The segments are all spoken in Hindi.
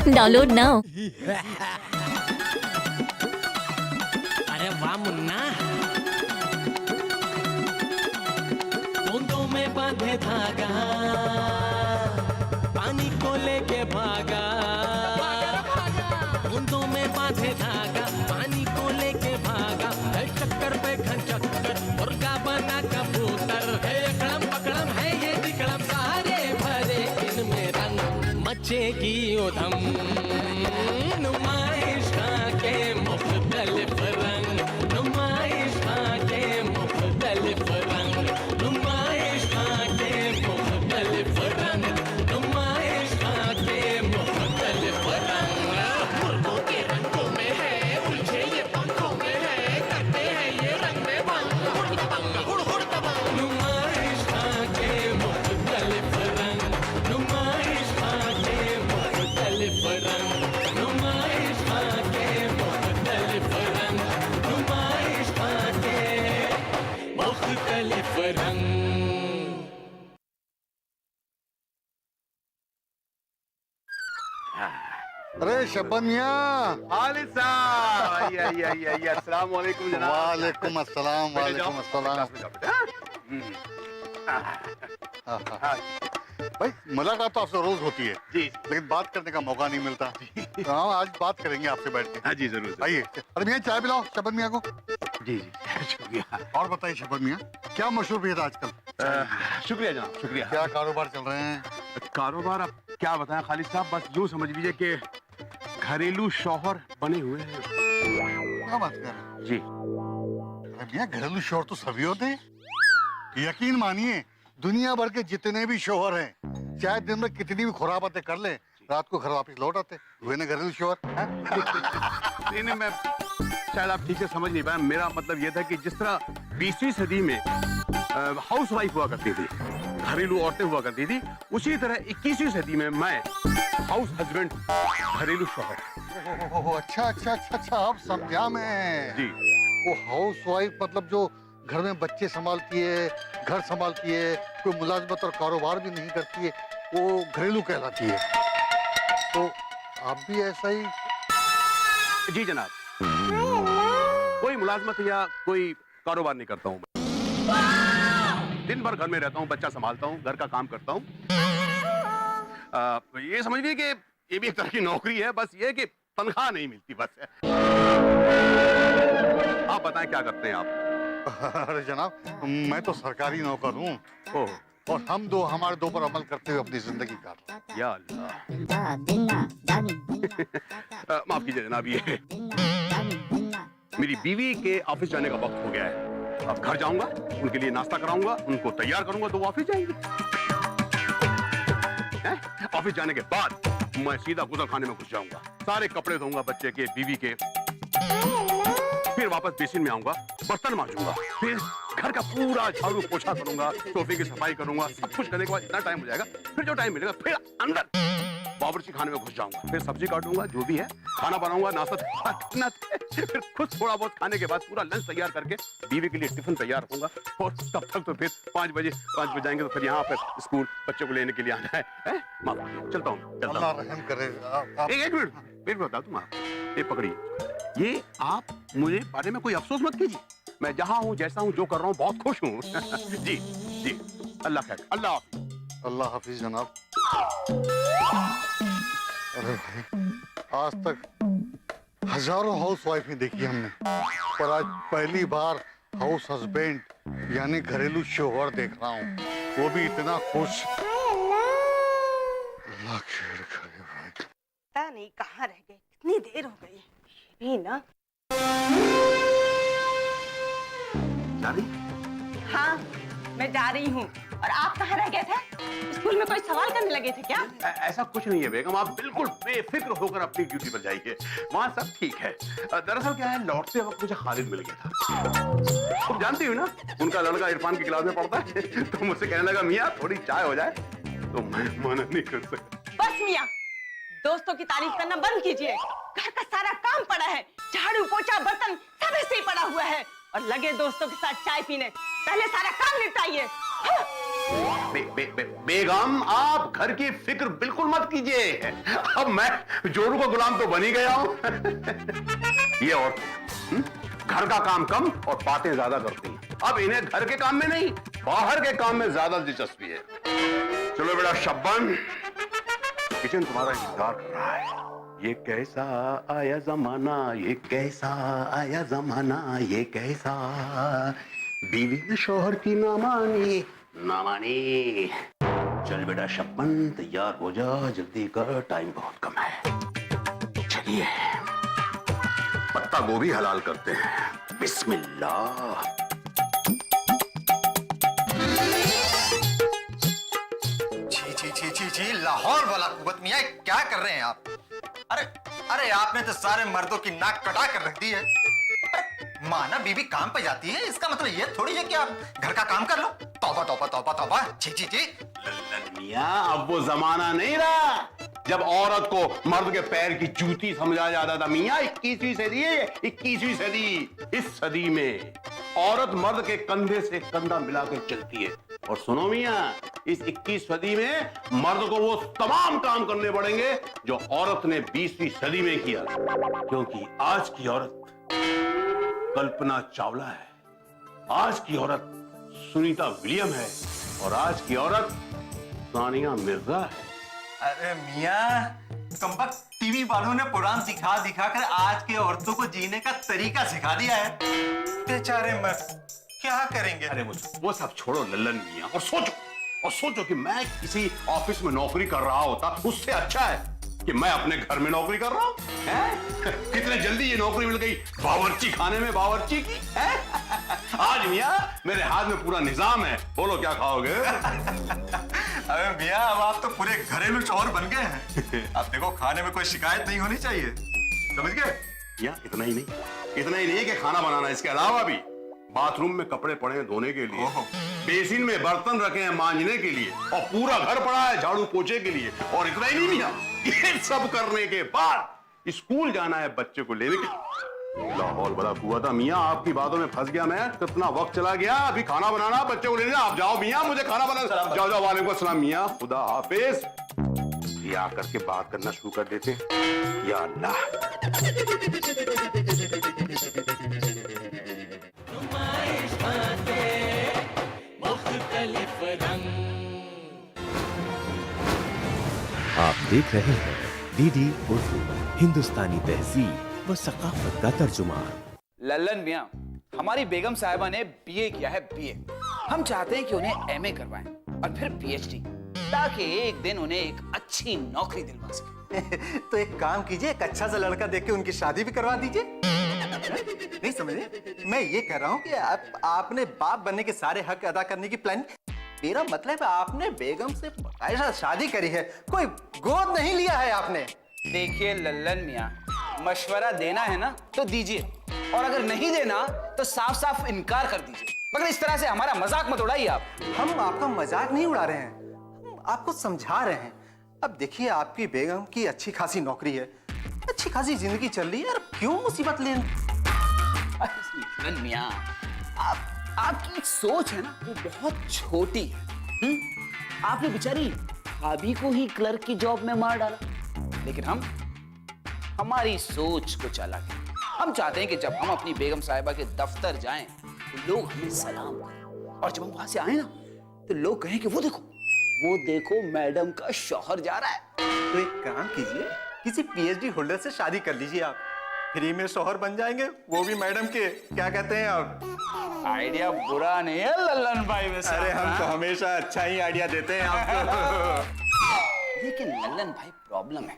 Download now. अरे वाह मुन्ना, बूंदों में बांधे धागा, पानी को लेके भागा। बूंदों में बांधे धागा, पानी को लेके भागा। है चक्कर पे घन चक्कर, मुर्गा बना कबूतर। है अकड़म पकड़म है ये बिकड़म, सारे भरे इनमें रंग। मचेगी उधम, नुमाइश के मुख्तलिफ रंग। नुमाइश के मुख्तलिफ रंग। नुमाइश के मुख्तलिफ रंग। नुमाइश के मुख्तलिफ रंग। मुर्गों के रंगों में है उलझे ये पंखों में है, करते हैं ये रंग में भंग। हुड़ दबंग हुड़ हुड़ दबंग। नुमाइश के मुख्तलिफ रंग। नुमाइश के मुख्तलिफ रंग। नुमाइश के मुख्तलिफ रंग। नुमाइश के मुख्तलिफ रंग। अरे शब्बन मियां। खालिद साहब, आइए, अस्सलाम वालेकुम जनाब। वालेकुम अस्सलाम, वालेकुम अस्सलाम। भाई मुलाकात तो आपसे रोज होती है जी, लेकिन बात करने का मौका नहीं मिलता। हाँ, आज बात करेंगे आपसे बैठ के। हाँ जी जरूर। आइए। अरे मियां चाय पिलाओ शब्बन मियां को। जी जी शुक्रिया। और बताइए शब्बन मियां, क्या मशहूरियत है आजकल? शुक्रिया जनाब, शुक्रिया। क्या कारोबार चल रहे हैं? कारोबार अब क्या बताएं खालिद साहब, बस यूँ समझ लीजिए कि घरेलू शौहर बने हुए हैं। क्या बात कर रहे हैं? जी अरे मियां घरेलू शौहर तो सभी होते हैं। यकीन मानिए दुनिया भर के जितने भी शौहर हैं, चाहे दिन में कितनी भी खुराबातें कर ले, रात को घर वापस लौट आते हुए ना घरेलू शौहर हैं? नहीं, मैं शायद आप ठीक से समझ नहीं पाए। मेरा मतलब ये था कि जिस तरह 20वीं सदी में हाउस वाइफ हुआ करती थी, घरेलू औरतें हुआ करती थी, उसी तरह 21वीं सदी में मैं हाउस हस्बैंड, घरेलू शौहर। ओह, अच्छा अच्छा अच्छा अच्छा, अब समझा मैं। जी। वो हाउस वाइफ मतलब जो घर में बच्चे संभालती है, घर संभालती है, कोई मुलाजमत और कारोबार भी नहीं करती है, वो घरेलू कहलाती है। तो आप भी ऐसा ही? जी जनाब, कोई मुलाजमत या कोई कारोबार नहीं करता हूँ मैं। दिन भर घर में रहता हूँ, बच्चा संभालता हूँ, घर का काम करता हूँ। ये समझिए कि ये भी एक तरह की नौकरी है, बस ये कि तनख्वाह नहीं मिलती बस। आप बताएं क्या करते हैं आप? अरे जनाब, मैं तो सरकारी नौकर हूँ और हम दो हमारे दो पर अमल करते हुए अपनी जिंदगी काट रहे हैं। या अल्लाह। माफ कीजिए जनाब, ये मेरी बीवी के ऑफिस जाने का वक्त हो गया है। अब घर जाऊंगा, उनके लिए नाश्ता कराऊंगा, उनको तैयार करूंगा तो वो ऑफिस जाएंगे। ऑफिस जाने के बाद मैं सीधा गुसल खाने में घुस जाऊंगा, सारे कपड़े धोऊंगा, बच्चे के, बीवी के, फिर वापस बेसिन में आऊंगा, बर्तन मांजूंगा, फिर घर का पूरा झाड़ू पोछा करूंगा, सोफे की सफाई करूंगा। सब कुछ करने के बाद इतना टाइम हो जाएगा, फिर जो टाइम मिलेगा फिर अंदर बावर्ची खाने में घुस जाऊंगा, फिर सब्जी काटूंगा, जो भी है खाना बनाऊंगा, नाश्ता, फिर खुद थोड़ा बहुत खाने के बाद पूरा लंच तैयार करके बीवी के लिए टिफिन तैयार होगा। और तब तक तो फिर 5 बजे जाएंगे तो फिर यहाँ पर स्कूल बच्चों को लेने के लिए आना है। माफ चलता हूँ। अल्लाह रहम करे। एक मिनट बता दूं आप, ये पकड़िए, ये आप मुझे बारे में कोई अफसोस मत कीजिए। मैं जहाँ हूँ, जैसा हूँ, जो कर रहा हूँ, बहुत खुश हूँ। जी जी, अल्लाह खैर, अल्लाह अल्लाह हाफिज जनाब। अरे भाई, आज तक हजारों हाउस वाइफ ही देखी हमने, पर आज पहली बार हाउस हस्बैंड यानी घरेलू शौहर देख रहा हूँ, वो भी इतना खुश। अल्लाह खैर करे भाई। पता नहीं कहाँ रह गए, कितनी देर हो गई भी ना। जा रही? हाँ, मैं जा रही हूँ। और आप कहाँ रह गए थे? स्कूल में कोई सवाल करने लगे थे क्या? ऐसा कुछ नहीं है बेगम, आप बिल्कुल बेफिक्र होकर अपनी ड्यूटी पर जाइए, वहाँ सब ठीक है। दरअसल क्या है, लौटते वक्त मुझे खालिद मिल गया था। तुम जानती हो ना, उनका लड़का इरफान की क्लास में पढ़ता है, तो मुझसे कहने लगा मियाँ थोड़ी चाय हो जाए, तो मैं मना नहीं कर सकता। बस मियाँ, दोस्तों की तारीफ करना बंद कीजिए। घर का सारा काम पड़ा है, झाड़ू पोछा बर्तन सब ऐसे ही पड़ा हुआ है, और लगे दोस्तों के साथ चाय पीने। पहले सारा काम निपटाइए। हाँ। बेगम, आप घर की फिक्र बिल्कुल मत कीजिए। अब मैं जोरू का गुलाम तो बन ही गया हूं। ये और घर का काम कम और बातें ज्यादा करती हैं। अब इन्हें घर के काम में नहीं, बाहर के काम में ज्यादा दिलचस्पी है। चलो बेटा शब्बन, किचन तुम्हारा इंतजार कर रहा है। ये कैसा आया जमाना, ये कैसा आया जमाना, ये कैसा बीवी ने शोहर की ना मानी, ना मानी। चल बेटा शब्बन, तैयार हो जा, जल्दी कर, टाइम बहुत कम है। चलिए पत्ता गोभी हलाल करते हैं। बिस्मिल्लाह। जी लाहौर वाला कुवत मियां, क्या कर रहे हैं आप? अरे अरे आपने तो सारे मर्दों की नाक कटा कर रख दी है। माना बीवी काम पे जाती है, इसका मतलब ये थोड़ी है कि आप घर का काम कर लो। तौबा तौबा तौबा तौबा। जी लल्लन मियां, अब वो जमाना नहीं रहा जब औरत को मर्द के पैर की जूती समझा जाता था। मियां 21वीं सदी है, 21वीं सदी। इस सदी में औरत मर्द के कंधे से कंधा मिलाकर चलती है। और सुनो मियां, इस 21 सदी में मर्द को वो तमाम काम करने पड़ेंगे जो औरत ने 20वीं सदी में किया। क्योंकि आज की औरत कल्पना चावला है, आज की औरत सुनीता विलियम है, और आज की औरत सानिया मिर्जा है। अरे मियां, कमबख्त टीवी वालों ने पुराण दिखा दिखा कर आज के औरतों को जीने का तरीका सिखा दिया है। बेचारे मर्द क्या करेंगे? अरे वो सब छोड़ो लल्लन मियां, और सोचो कि मैं किसी ऑफिस में नौकरी कर रहा होता, उससे अच्छा है कि मैं अपने घर में नौकरी कर रहा हूं। कितने जल्दी ये नौकरी मिल गई बावर्ची खाने में, बावर्ची की है? आज मियां मेरे हाथ में पूरा निजाम है, बोलो क्या खाओगे? अरे मियां, अब आप तो पूरे घरेलू शौहर बन गए हैं। अब देखो, खाने में कोई शिकायत नहीं होनी चाहिए, समझ गए? या इतना ही नहीं कि खाना बनाना, इसके अलावा भी बाथरूम में कपड़े पड़े हैं धोने के लिए, बेसिन में बर्तन रखे हैं मांजने के लिए, और पूरा घर पड़ा है झाड़ू पोछे के लिए। और इतना ही नहीं मियां, ये सब करने के बाद स्कूल जाना है बच्चे को लेने के। लाहौल बड़ा हुआ था मियां, आपकी बातों में फंस गया मैं। कितना वक्त चला गया, अभी खाना बनाना, बच्चे को लेने। आप जाओ मियां, मुझे खाना बनाना। जाओ वालेकुम अस्सलाम मियां, खुदा हाफिज। ये आकर के बात करना शुरू कर देते। या अल्लाह। आप देख रहे हैं डीडी उर्दू, हिंदुस्तानी तहजीब व सकाफत का तर्जुमान। लल्लन मियां, हमारी बेगम साहिबा ने बीए किया है, बीए। हम चाहते हैं कि उन्हें एमए करवाएं और फिर पीएचडी, ताकि एक दिन उन्हें एक अच्छी नौकरी दिलवा सके। तो एक काम कीजिए, एक अच्छा सा लड़का देख के उनकी शादी भी करवा दीजिए। नहीं समझे? मैं ये कह रहा हूँ कि आपने बाप बनने के सारे हक अदा करने की प्लान। मेरा मतलब है आपने बेगम से बाकायदा शादी करी है, कोई गोद नहीं लिया है आपने। देखिए लल्लन मियां, मशवरा देना है ना तो दीजिए, और अगर नहीं देना तो साफ साफ इनकार कर दीजिए, मगर इस तरह से हमारा मजाक मत उड़ाइए आप। हम आपका मजाक नहीं उड़ा रहे हैं, हम आपको समझा रहे हैं। अब देखिए, आपकी बेगम की अच्छी खासी नौकरी है, अच्छी खासी जिंदगी चल रही है, यार क्यों मुसीबत लें? लल्लन मियां, आपकी सोच है ना, वो बहुत छोटी है। आपने बेचारी भाभी को ही क्लर्क की जॉब में मार डाला, लेकिन हमारी सोच कुछ अलग है। हम चाहते हैं कि जब हम अपनी बेगम साहिबा के दफ्तर जाएं तो लोग हमें सलाम करें, और जब हम वहां से आए ना तो लोग कहें कि वो देखो मैडम का शौहर जा रहा है। तो एक काम कीजिए, किसी पीएचडी होल्डर से शादी कर लीजिए, आप फ्री में शौहर बन जाएंगे, वो भी मैडम के। क्या कहते हैं आप? आइडिया बुरा नहीं है लल्लन भाई वैसे। अरे हम तो हमेशा अच्छा ही आइडिया देते हैं आपको। लेकिन लल्लन भाई प्रॉब्लम है।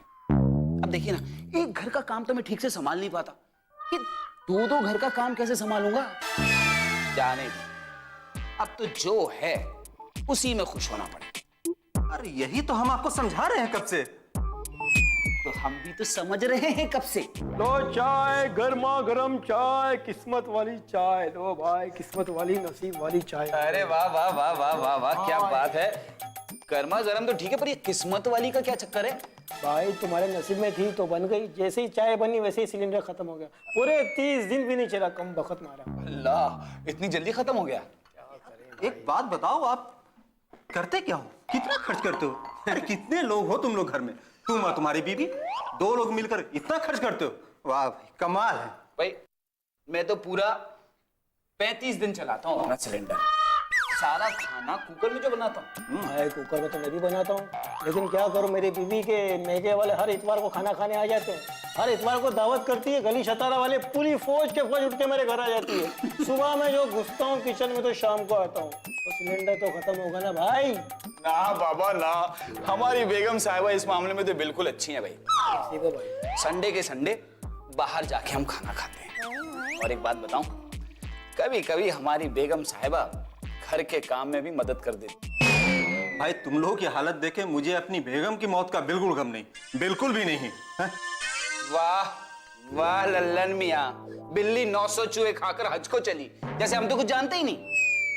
अब देखिए ना, एक घर का काम तो मैं ठीक से संभाल नहीं पाता, ये दो घर का काम कैसे संभालूंगा? जाने दो, अब तो जो है उसी में खुश होना पड़ेगा। अरे यही तो हम आपको समझा रहे हैं कब से। तो हम भी तो समझ रहे हैं कब से। लो चाय, गर्मा गर्म चाय, किस्मत वाली चाय लो भाई, किस्मत वाली नसीब वाली चाय। अरे वाह वाह वाह वाह वाह वाह, क्या बात है। गर्मा गर्म तो ठीक है, पर ये किस्मत वाली का क्या चक्कर है? भाई तुम्हारे नसीब में थी तो बन गई, जैसे ही चाय बनी वैसे ही सिलेंडर खत्म हो गया। पूरे 30 दिन भी नहीं चला, कम बखत मारा। अल्लाह, इतनी जल्दी खत्म हो गया? एक बात बताओ, आप करते क्या हो? कितना खर्च करते हो? अरे कितने लोग हो तुम लोग घर में? तुम और तुम्हारी बीवी 2 लोग मिलकर इतना खर्च करते हो? वाह भाई, कमाल है। भाई मैं तो पूरा 35 दिन चलाता हूँ अपना सिलेंडर। सारा खाना कुकर में जो बनाता हूँ। भाई कुकर में तो मैं भी बनाता हूँ, लेकिन क्या करूँ, मेरी बीवी के मैके वाले हर इतवार को खाना खाने आ जाते हैं। हर इतवार को दावत करती है, गली शतारा वाले पूरी फौज के फौज उठ के मेरे घर आ जाती है। सुबह में जो घुसता हूँ किचन में तो शाम को आता हूँ, तो सिलेंडर तो खत्म होगा ना भाई। ना बाबा ना, हमारी बेगम साहिबा इस मामले में तो बिल्कुल अच्छी हैं भाई। ठीक है भाई। संडे के संडे बाहर जाके हम खाना खाते हैं। और एक बात बताऊं, कभी कभी हमारी बेगम साहिबा घर के काम में भी मदद कर देती। भाई तुम लोगों की हालत देखे मुझे अपनी बेगम की मौत का बिल्कुल गम नहीं, बिल्कुल भी नहीं है? वाह वाह लल्लन मियां, बिल्ली 900 चूहे खाकर हज को चली, जैसे हम तो कुछ जानते ही नहीं।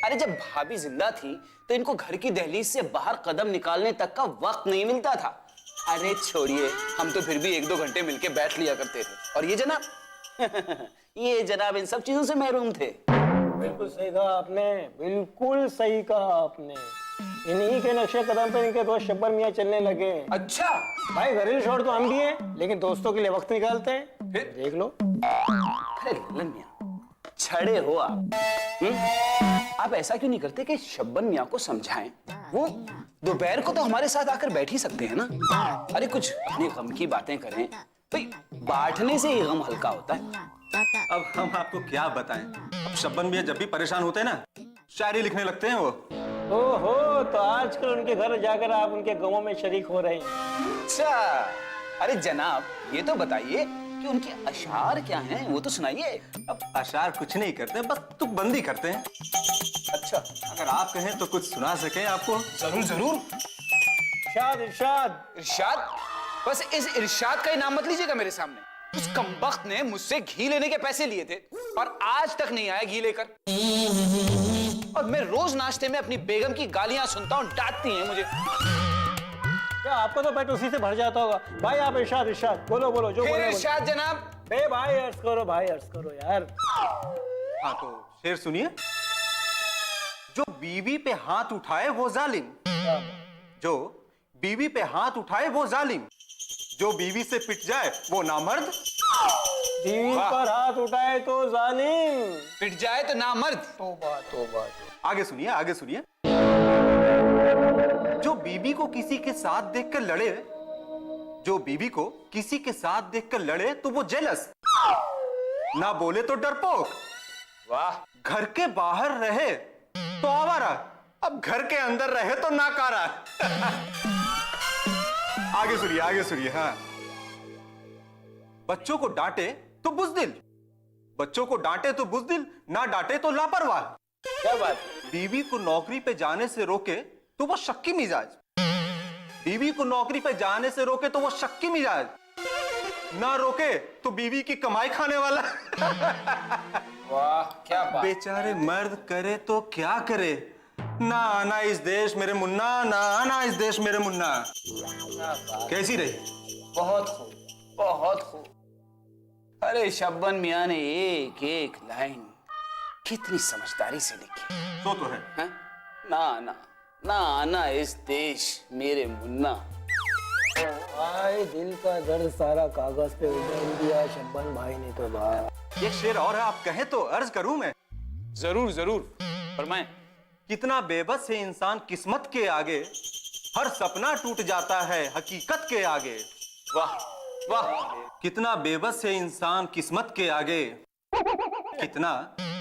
अरे जब भाभी जिंदा थी तो इनको घर की दहलीज से बाहर कदम निकालने तक का वक्त नहीं मिलता था। अरे छोड़िए, हम तो फिर भी 1-2 घंटे मिलके बैठ लिया करते थे। और ये जनाब ये जनाब इन सब चीजों से महरूम थे। बिल्कुल सही कहा आपने, बिल्कुल सही कहा आपने। इन्हीं के नक्शे कदम पे इनके दोस्त शब्बन मियां चलने लगे। अच्छा भाई घरेलू शौहर तो हम भी हैं, लेकिन दोस्तों के लिए वक्त निकालते हैं। फिर? देख लो। अरे लल्लन मियां, छड़े हो आप। आप ऐसा क्यों नहीं करते कि शब्बन मियां को समझाएं? वो दोपहर को तो हमारे साथ आकर बैठ ही सकते हैं ना। अरे कुछ अपने गम की बातें करें भाई, बांटने से ही गम हल्का होता है। अब हम आपको क्या बताएं? अब शब्बन भैया जब भी परेशान होते हैं ना, शायरी लिखने लगते हैं वो। ओहो, तो आजकल उनके घर जाकर आप उनके गमों में शरीक हो रहे हैं। अच्छा, अरे जनाब ये तो बताइए कि उनके अशार क्या हैं, वो तो सुनाइए। अब अशार कुछ नहीं करते, बस तुकबंदी करते हैं। अच्छा, अगर आप कहें तो कुछ सुना सकें आपको? जरूर जरूर। इरशाद इरशाद। इरशाद? बस इस इरशाद का ही नाम मत लीजिएगा मेरे सामने। उस कमबख्त ने मुझसे घी लेने के पैसे लिए थे और आज तक नहीं आया घी लेकर। और मैं रोज नाश्ते में अपनी बेगम की गालियां सुनता हूँ, डांटती हैं मुझे। क्या आपका तो पेट उसी से भर जाता होगा। भाई आप इरशाद इरशाद बोलो बोलो जो फिर बोलो। इरशाद जनाब। बे भाई अर्ज करो, भाई अर्ज करो यार। हाँ तो शेर सुनिए। जो बीवी पे हाथ उठाए वो जालिम, जो बीवी पे हाथ उठाए वो जालिम, जो बीवी से पिट जाए वो नामर्द। बीवी पर हाथ उठाए तो जालिम, पिट जाए तो नामर्द। तौबा तौबा। आगे सुनिए, आगे सुनिए। जो बीवी को किसी के साथ देखकर लड़े, जो बीवी को किसी के साथ देखकर लड़े तो वो जेलस, ना बोले तो डरपोक। वाह। घर के बाहर रहे तो आवारा, अब घर के अंदर रहे तो नाकारा। आगे सुनिए, आगे सुनिए। हाँ, बच्चों को डांटे तो बुज़दिल, बच्चों को डांटे तो बुज़दिल, ना डांटे तो लापरवाह। क्या बात? बीवी को नौकरी पे जाने से रोके तो वो शक्की मिजाज, बीवी को नौकरी पे जाने से रोके तो वो शक्की मिजाज, ना रोके तो बीवी की कमाई खाने वाला। वाह क्या बात। बेचारे मर्द करे तो क्या करे, ना आना इस देश मेरे मुन्ना, ना आना इस देश मेरे मुन्ना। कैसी रही? बहुत खूब, बहुत खूब। अरे शब्बन मियां ने एक एक लाइन कितनी समझदारी से लिखी। तो है हैं? ना आना, ना आना इस देश मेरे मुन्ना। भाई दिल का दर्द सारा कागज पे उड़ेल दिया शब्बन भाई ने तो। भाई एक शेर और है, आप कहें तो अर्ज करूं मैं? जरूर जरूर फरमाएं। कितना बेबस है इंसान किस्मत के आगे, हर सपना टूट जाता है हकीकत के आगे। वाह वाह। कितना बेबस है इंसान किस्मत के आगे, कितना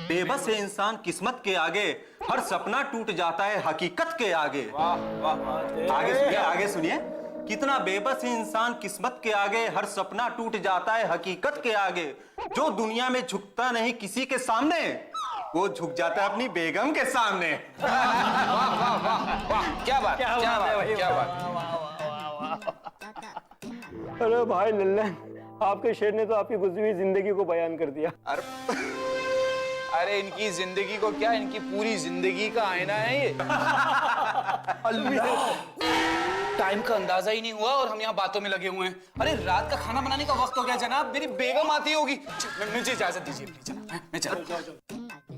बेबस है इंसान किस्मत के आगे, हर सपना टूट जाता है हकीकत के आगे। वाह वाह। आगे सुनिए, आगे सुनिए। कितना बेबस है इंसान किस्मत के आगे, हर सपना टूट जाता है हकीकत के आगे। जो दुनिया में झुकता नहीं किसी के सामने, वो झुक जाता है अपनी बेगम के सामने। वाह क्या बात, क्या बात, क्या बात। अरे भाई लल्लन, आपके शेर ने तो आपकी गुजरी हुई जिंदगी को बयान कर दिया। अरे इनकी जिंदगी को क्या, इनकी पूरी जिंदगी का आईना है ये। अल्लाह, टाइम का अंदाजा ही नहीं हुआ और हम यहाँ बातों में लगे हुए हैं। अरे रात का खाना बनाने का वक्त हो गया जनाब, मेरी बेगम आती होगी। मुझे इजाजत दीजिए प्लीज जनाब, मैं चला।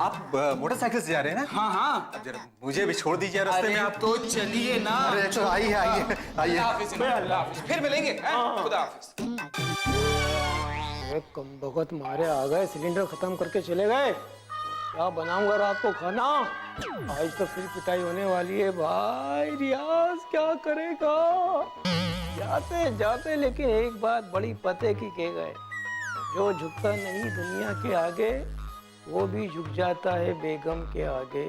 आप मोटरसाइकिल से जा रहे हैं ना? हाँ हाँ। जरा मुझे भी छोड़ दीजिए रास्ते अरे में आप। तो चलिए ना। अरे चलो आइए आइए आइए। अल्लाह हाफिज, अल्लाह हाफिज। फिर मिलेंगे, हैं? खुदा हाफिज। कम बखत मारे आ गए, सिलेंडर खत्म करके चले गए। क्या बनाऊंगा रात को खाना? आज तो फिर पिटाई होने वाली है भाई। रियाज क्या करेगा? जाते जाते लेकिन एक बात बड़ी पते की कह गए, जो झुकता नहीं दुनिया के आगे वो भी झुक जाता है बेगम के आगे।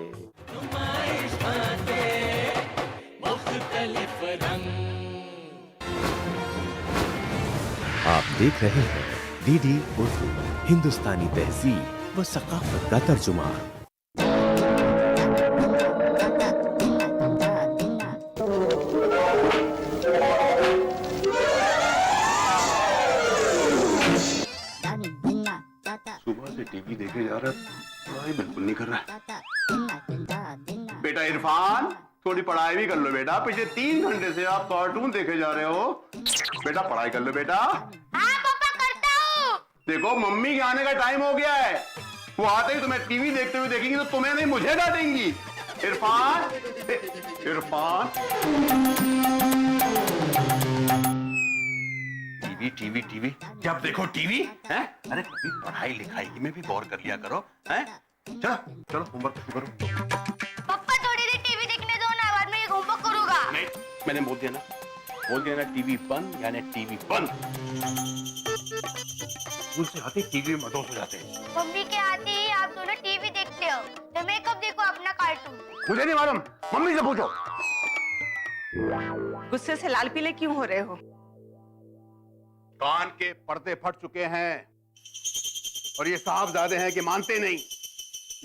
आप देख रहे हैं डीडी उर्दू, हिंदुस्तानी तहजीब व सकाफत का तर्जुमा। सुबह से टीवी देखे जा रहा है, पढ़ाई बिल्कुल नहीं कर रहा। बेटा इरफान, थोड़ी पढ़ाई भी कर लो बेटा। पिछले 3 घंटे से आप कार्टून देखे जा रहे हो। बेटा पढ़ाई कर लो बेटा। हाँ पापा करता हूँ। देखो मम्मी के आने का टाइम हो गया है। वो आते ही तुम्हें टीवी देखते हुए देखेंगी तो तुम्हें नहीं मुझे डांटेंगी। Irfan, Irfan. TV TV TV, जब देखो टीवी है। अरे कभी पढ़ाई लिखाई में भी गौर कर लिया करो, हैं? चलो चलो होमवर्क करो। पापा थोड़ी देर टीवी देखने दो ना, बाद में ये होमवर्क करूँगा। नहीं, मैंने बोल दिया ना टीवी बंद, यानी टीवी बंद। स्कूल से आते टीवी में मदोस हो जाते हैं। मम्मी के आते ही आप दोनों टीवी देखते हो, तो मैं कब देखूं अपना कार्टून? मुझे नहीं मालूम, मम्मी से पूछो। गुस्से से लाल पीले क्यों हो रहे हो? कान के पर्दे फट चुके हैं और ये साहबजादे हैं कि मानते नहीं।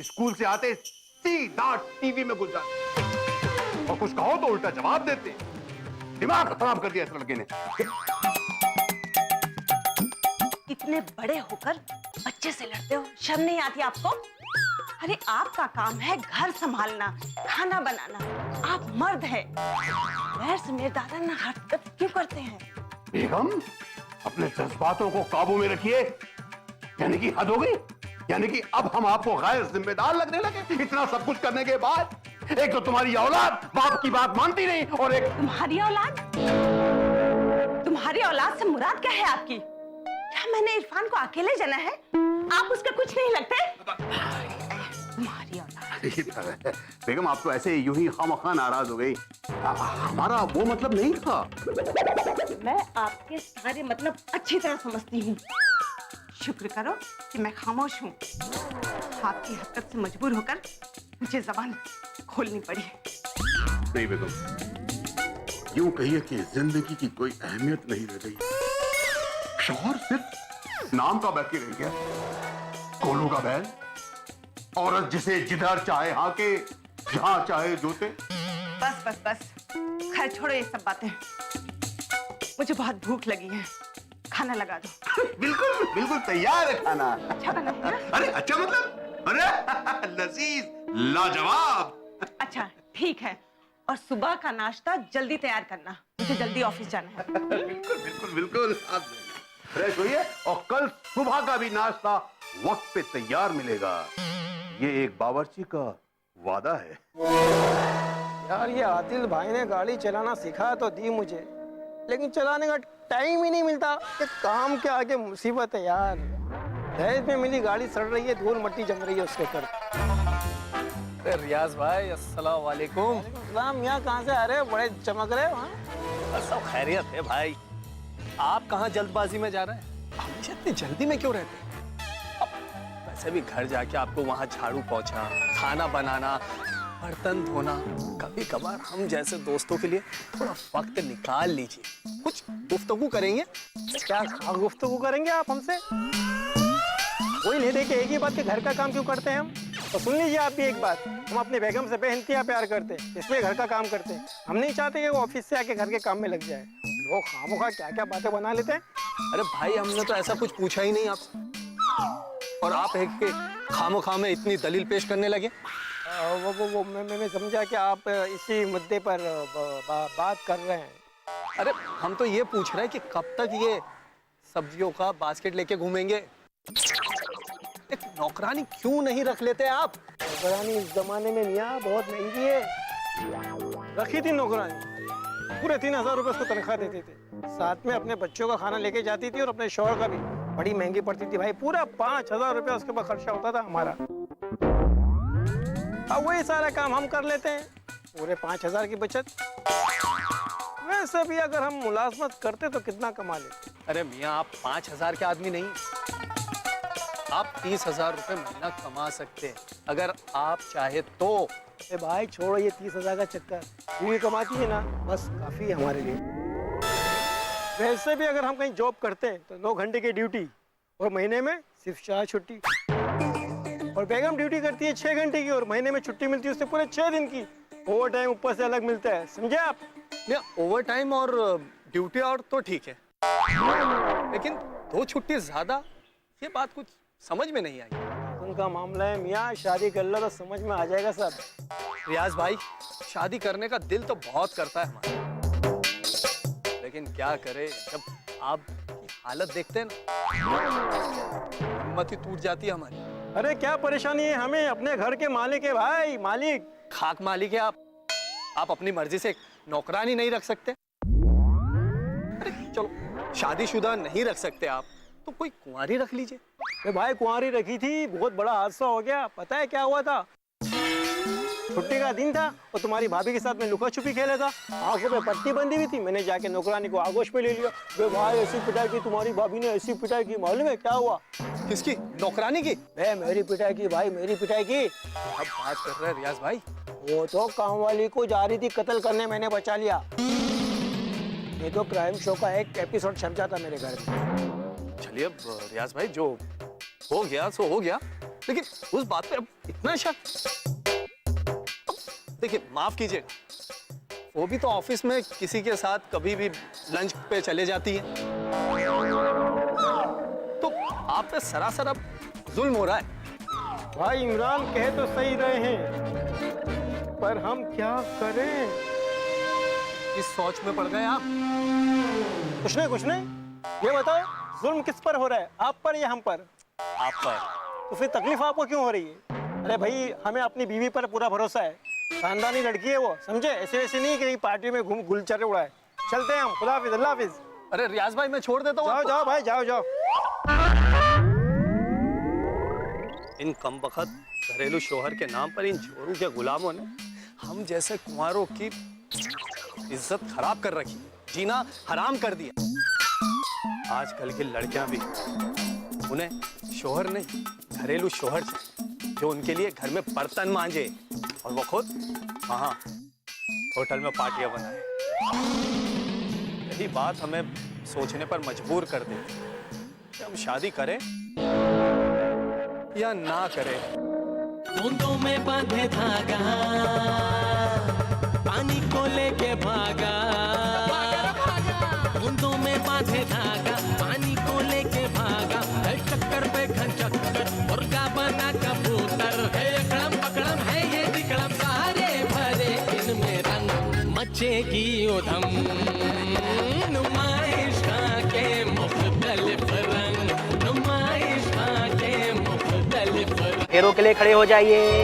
स्कूल से आते सीधा टीवी में घुस जाते और कुछ कहो तो उल्टा जवाब देते। दिमाग खराब कर दिया इस लड़के ने। इतने बड़े होकर बच्चे से लड़ते हो, शर्म नहीं आती आपको? अरे आपका काम है घर संभालना, खाना बनाना। आप मर्द हैं। पैर से मेरे दादा ना हरकत क्यों करते हैं? बेगम, अपने जज्बातों को काबू में रखिए। यानी कि हद हो गई। यानी कि अब हम आपको गैर जिम्मेदार लगने लगे। इतना सब कुछ करने के बाद एक तो तुम्हारी औलाद बाप की बात मानती नहीं, और एक तुम्हारी औलाद? तुम्हारी औलाद से मुराद क्या है आपकी? क्या मैंने इरफान को अकेले जाना है? आप उसके कुछ नहीं लगते? तुम्हारी औलाद। बेगम, आप तो ऐसे यूं ही खामखा नाराज हो गई। हमारा वो मतलब नहीं था। मैं आपके सारे मतलब अच्छी तरह समझती हूँ। शुक्र करो कि मैं खामोश हूँ। आपकी हरकत से मजबूर होकर मुझे जबान खोलनी पड़ी। नहीं बेगम, यूं कहिए कि जिंदगी की कोई अहमियत नहीं रह गई। शौहर सिर्फ नाम का बाकी रह गया, कोलू का बैल। औरत जिसे जिधर चाहे हाके, जहां चाहे जोते। बस बस बस, खैर छोड़ो ये सब बातें। मुझे बहुत भूख लगी है, खाना लगा दो। बिल्कुल बिल्कुल तैयार है खाना। अच्छा बना है ना? अरे अच्छा मतलब, अरे लजीज, लाजवाब। अच्छा ठीक है, और सुबह का नाश्ता जल्दी तैयार करना, मुझे जल्दी ऑफिस जाना है। बिल्कुल बिल्कुल बिल्कुल। आप फ्रेश होइए और कल सुबह का भी नाश्ता वक्त पे तैयार मिलेगा। ये एक बावर्ची का वादा है। यार ये आदिल भाई ने गाड़ी चलाना सिखा तो दी मुझे, लेकिन चलाने का टाइम ही नहीं मिलता। ये काम के आगे मुसीबत है यार। दहेज में मिली गाड़ी सड़ रही है, धूल मट्टी जम रही है उसके ऊपर। अरे रियाज भाई, अस्सलाम वालेकुम। सलाम। यहाँ कहाँ से आ रहे हो? बड़े चमक रहे हो। हाँ? सब खैरियत है भाई। आप कहाँ जल्दबाजी में जा रहे हैं? हमेशा इतनी जल्दी में क्यों रहते हैं? वैसे भी घर जाके आपको वहाँ झाड़ू पोंछा, खाना बनाना, बर्तन धोना, कभी कभार हम जैसे दोस्तों के लिए थोड़ा वक्त निकाल लीजिए। कुछ गुफ्तगू करेंगे। क्या गुफ्तगू करेंगे आप हमसे? वही ले दे के एक ही बात के घर का काम क्यों करते हैं हम? तो सुन लीजिए आप भी एक बात, हम अपने बेगम से बेइंतहा प्यार करते हैं, इसलिए घर का काम करते हैं। हम नहीं चाहते कि वो ऑफिस से आके घर के काम में लग जाए। लोग खामोखा क्या क्या बातें बना लेते हैं। अरे भाई, हमने तो ऐसा कुछ पूछा ही नहीं आपसे, और आप एक के खामोखा में इतनी दलील पेश करने लगे। मैं समझा कि आप इसी मुद्दे पर बात कर रहे हैं। अरे हम तो ये पूछ रहे हैं कि कब तक ये सब्जियों का बास्केट लेके घूमेंगे। एक नौकरानी क्यों नहीं रख लेते आप? नौकरानी इस जमाने में मियाँ बहुत महंगी है। रखी थी नौकरानी, पूरे 3000 रुपए उसको तनख्वाह देते थे, साथ में अपने बच्चों का खाना लेके जाती थी और अपने शौहर का भी। बड़ी महंगी पड़ती थी भाई, पूरा 5000 रुपया उसके ऊपर खर्चा होता था हमारा। अब वही सारा काम हम कर लेते हैं, पूरे 5000 की बचत। वैसे भी अगर हम मुलाजमत करते तो कितना कमा लेते। अरे मियाँ, आप 5000 के आदमी नहीं, आप 30,000 रुपए महीना कमा सकते हैं अगर आप चाहे तो। ए भाई छोड़ो ये 30,000 का चक्कर, बीवी कमाती है ना, बस काफी है हमारे लिए। वैसे भी अगर हम कहीं जॉब करते हैं तो 9 घंटे की ड्यूटी और महीने में सिर्फ 4 छुट्टी, और बेगम ड्यूटी करती है 6 घंटे की और महीने में छुट्टी मिलती है उससे पूरे 6 दिन की। ओवर टाइम ऊपर से अलग मिलता है, समझे आप? ओवर टाइम और ड्यूटी और तो ठीक है, लेकिन 2 छुट्टी ज्यादा, ये बात कुछ समझ में नहीं आई। उनका मामला है मियाँ, शादी कर लो तो समझ में आ जाएगा सब। रियाज भाई, शादी करने का दिल तो बहुत करता है हमारा, लेकिन क्या करे, जब आपकी हालत देखते हैं ना, हिम्मत ही टूट जाती है हमारी। अरे क्या परेशानी है हमें, अपने घर के मालिक है भाई, मालिक। खाक मालिक है आप अपनी मर्जी से नौकरानी नहीं रख सकते? अरे चलो, शादीशुदा नहीं रख सकते आप तो कोई कुंवारी रख लीजिए। अरे भाई कुंवारी रखी थी, बहुत बड़ा हादसा हो गया। पता है क्या हुआ था? छुट्टी का दिन था और तुम्हारी भाभी के साथ में लुका छुपी खेला था, आंखों पे पट्टी बंधी हुई थी। मैंने जाके नौकरानी को आगोश में ले लिया। वे भाई ऐसी पिटाई की, तुम्हारी भाभी ने ऐसी पिटाई की, मालूम है क्या हुआ? किसकी? नौकरानी की? मेरी पिटाई की भाई, मेरी पिटाई की। अब बात कर रहे हैं रियाज भाई। वो तो काम वाली को जा रही थी कत्ल करने, मैंने बचा लिया। ये तो क्राइम शो का एक एपिसोड छप जाता मेरे घर में। चलिए अब रियाज भाई, जो हो गया सो हो गया, लेकिन उस बात पे अब इतना शक। देखिए माफ कीजिएगा, वो भी तो ऑफिस में किसी के साथ कभी भी लंच पे चले जाती है, तो आप पे सरासर अब जुल्म हो रहा है। भाई इमरान कहे तो सही रहे हैं, पर हम क्या करें? इस सोच में पड़ गए आप? कुछ नहीं, ये बताओ जुल्म किस पर हो रहा है, आप पर या हम पर? आप पर। तो फिर तकलीफ आपको क्यों हो रही है? अरे भाई हमें अपनी बीवी पर पूरा भरोसा है, खानदानी लड़की है वो, समझे? ऐसे वैसे नहीं कि पार्टी में घूम गुलचरे उड़ाए। चलते हैं हम, खुदा हाफिज, अल्लाह हाफिज। अरे रियाज भाई, मैं छोड़ देता हूँ। जाओ भाई, जाओ। इन कमबख्त घरेलू शोहर के नाम पर इन चोरों के गुलामों ने हम जैसे कुंवारों की इज्जत खराब कर रखी, जीना हराम कर दिया। आजकल की लड़कियां भी, उन्हें शोहर नहीं, घरेलू शोहर चाहिए, जो उनके लिए घर में बर्तन मांजे और वो खुद वहां होटल में पार्टियां बनाए। यही बात हमें सोचने पर मजबूर कर देती है कि हम शादी करें या ना करें। बूंदों में बांधे धागा, पानी को लेके भागा। बूंदों में बांधे धागा, पानी को लेके भागा। है चक्कर पे घन चक्कर, मुर्गा बना कबूतर। है अकड़म पकड़म है ये दिकड़म, सारे भरे इनमें रंग। मचेगी उधम, नुमाइश के मुख्तलिफ रंग, नुमाइश के मुख्तलिफ रंग। पैरों के लिए खड़े हो जाइए।